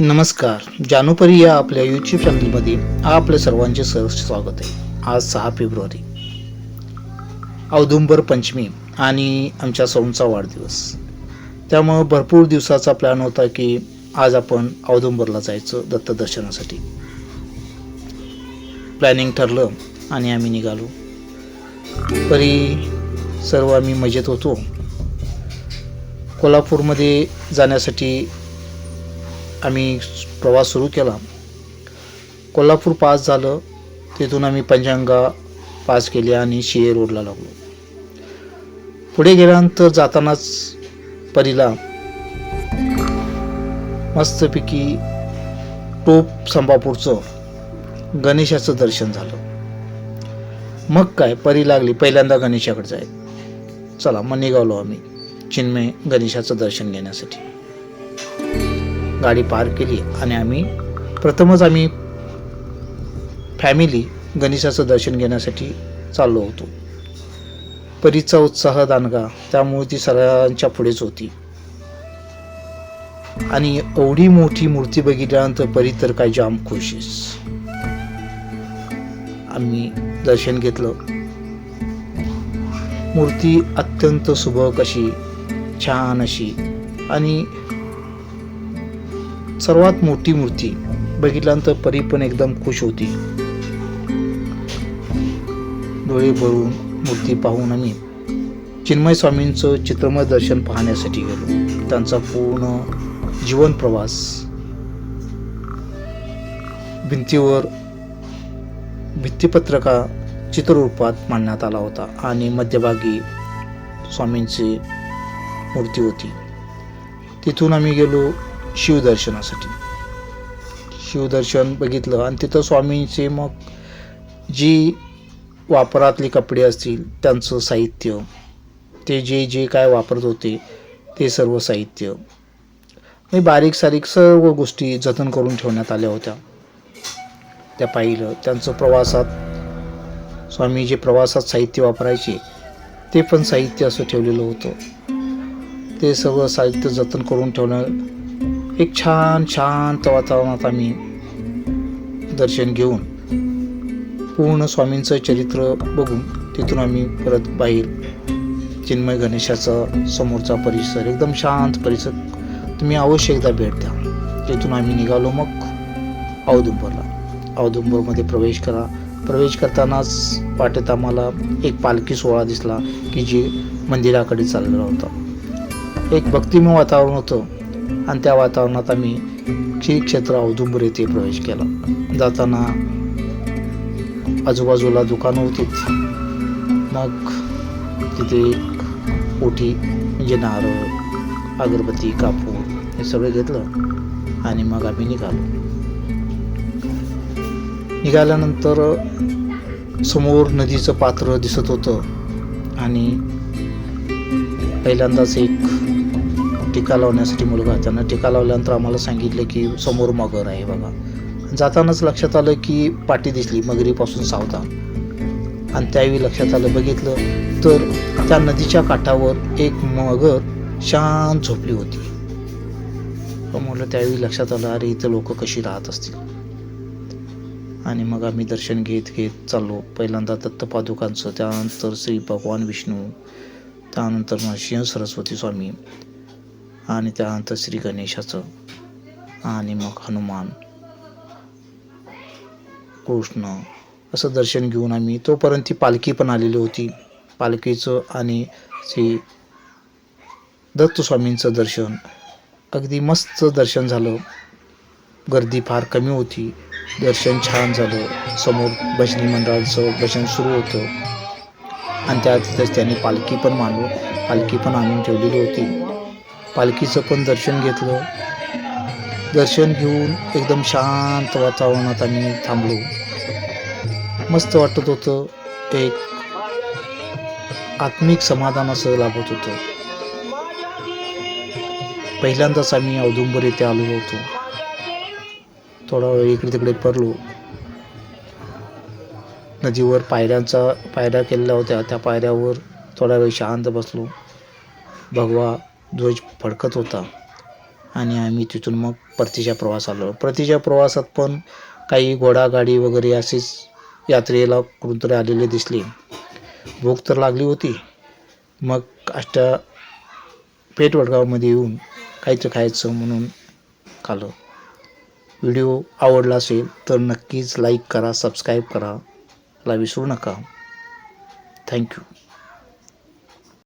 नमस्कार. जानूपरी या आपल्या यूट्यूब चॅनलमध्ये आपल्या सर्वांचे सहर्ष स्वागत आहे. आज 6 फेब्रुवारी औदुंबर पंचमी आणि आमच्या सौंचा वाढदिवस. त्यामुळं भरपूर दिवसाचा प्लॅन होता की आज आपण औदुंबरला जायचं दत्त दर्शनासाठी. प्लॅनिंग ठरलं आणि आम्ही निघालो. परी सर्व आम्ही मजेत होतो. कोल्हापूरमध्ये जाण्यासाठी आम्ही प्रवास सुरू केला. कोल्हापूर पास झालं, तिथून आम्ही पंचगंगा पास केली आणि शिये रोडला लागलो. पुढे गेल्यानंतर जातानाच परीला मस्तपैकी टोप संभापूरचं गणेशाचं दर्शन झालं. मग काय परी लागली पहिल्यांदा गणेशाकडे जायला. चला मग निघालो आम्ही चिन्मय गणेशाचं दर्शन घेण्यासाठी. गाडी पार्क केली आणि आम्ही फॅमिली गणेशाचं दर्शन घेण्यासाठी चाललो होतो. परीचा उत्साह दानगा, त्यामुळे ती सगळ्यांच्या पुढेच होती. आणि एवढी मोठी मूर्ती बघितल्यानंतर परी तर काय जाम खुशीस. आम्ही दर्शन घेतलं. मूर्ती अत्यंत सुबक अशी, छान अशी आणि सर्वात मोठी मूर्ती बघितल्यानंतर परी पण एकदम खुश होती. डोळे भरून मूर्ती पाहून आम्ही चिन्मय स्वामींचं चित्रमय दर्शन पाहण्यासाठी गेलो. त्यांचा पूर्ण जीवन प्रवास भिंतीवर भित्तिपत्रका चित्ररूपात मांडण्यात आला होता आणि मध्यभागी स्वामींची मूर्ती होती. तिथून आम्ही गेलो शिवदर्शनासाठी. शिवदर्शन बघितलं आणि तिथं स्वामींचे मग जी वापरातले कपडे असतील त्यांचं साहित्य, ते जे जे काय वापरत होते ते सर्व साहित्य आणि बारीक सारीक सर्व गोष्टी जतन करून ठेवण्यात आल्या होत्या. त्या पाहिलं. त्यांचं प्रवासात स्वामी जे प्रवासात साहित्य वापरायचे ते पण साहित्य असं ठेवलेलं होतं. ते सगळं साहित्य जतन करून ठेवणं. एक छान शांत वातावरणात आम्ही दर्शन घेऊन पूर्ण स्वामींचं चरित्र बघून तिथून आम्ही परत बाहेर चिन्मय गणेशाचा समोरचा परिसर एकदम शांत परिसर, तुम्ही अवश्य एकदा भेट द्या. तिथून आम्ही निघालो मग औदुंबरला. औदुंबरमध्ये प्रवेश करतानाच वाटेत आम्हाला एक पालखी सोहळा दिसला की जे मंदिराकडे चाललेला होता. एक भक्तिमय वातावरण होतं आणि त्या वातावरणात आम्ही श्री क्षेत्र औदुंबर येथे प्रवेश केला. जाताना आजूबाजूला दुकानं होती. मग तिथे एक ओटी म्हणजे नारळ, अगरबत्ती, कापूर हे सगळं घेतलं आणि मग आम्ही निघाल्यानंतर समोर नदीचं पात्र दिसत होतं आणि पहिल्यांदाच एक टीका लावण्यासाठी मुलगा, त्यांना टीका लावल्यानंतर आम्हाला सांगितलं की समोर मगर आहे बघा. जातानाच लक्षात आलं की पाटी दिसली मगरीपासून सावधान. आणि त्यावेळी लक्षात आलं, बघितलं तर त्या नदीच्या काठावर एक मगर शांत झोपली होती. म्हणलं त्यावेळी लक्षात आलं, अरे इथं लोक कशी राहत असतील. आणि मग आम्ही दर्शन घेत चाललो. पहिल्यांदा दत्तपादुकांचं, त्यानंतर श्री भगवान विष्णू, त्यानंतर नरसिंह सरस्वती स्वामी आणि त्यानंतर श्री गणेशाचं आणि मग हनुमान, कृष्ण असं दर्शन घेऊन आम्ही तोपर्यंत ती पालखी पण आलेली होती. पालखीचं आणि श्री दत्त स्वामींचं दर्शन अगदी मस्त दर्शन झालं. गर्दी फार कमी होती. दर्शन छान झालं. समोर भजनी मंडळाचं भजन सुरू होतं आणि तिथंच त्यांनी पालखी पण आणून ठेवलेली होती. पालखीचं पण दर्शन घेतलं. दर्शन घेऊन एकदम शांत वातावरणात आम्ही थांबलो. मस्त वाटत होतं. एक आत्मिक समाधान असं लाभत होतं. पहिल्यांदाच आम्ही औदुंबर येथे आलो होतो. थोडा वेळ इकडे तिकडे फिरलो. नदीवर पायऱ्या केलेल्या होत्या. त्या पायऱ्यावर थोडा वेळ शांत बसलो. भगवा ध्वज फडकत होता आणि आम्ही तिथून मग परतीच्या प्रवासाला आलो. परतीच्या प्रवासात पण काही घोडागाडी वगैरे असेच यात्रेला कुठूनतरी आलेले दिसले. भूक तर लागली होती. मग पेठवडगावमध्ये येऊन काहीतरी खायचं म्हणून खाल्लं. व्हिडिओ आवडला असेल तर नक्कीच लाईक करा, सबस्क्राईब करा, ला विसरू नका. थँक्यू.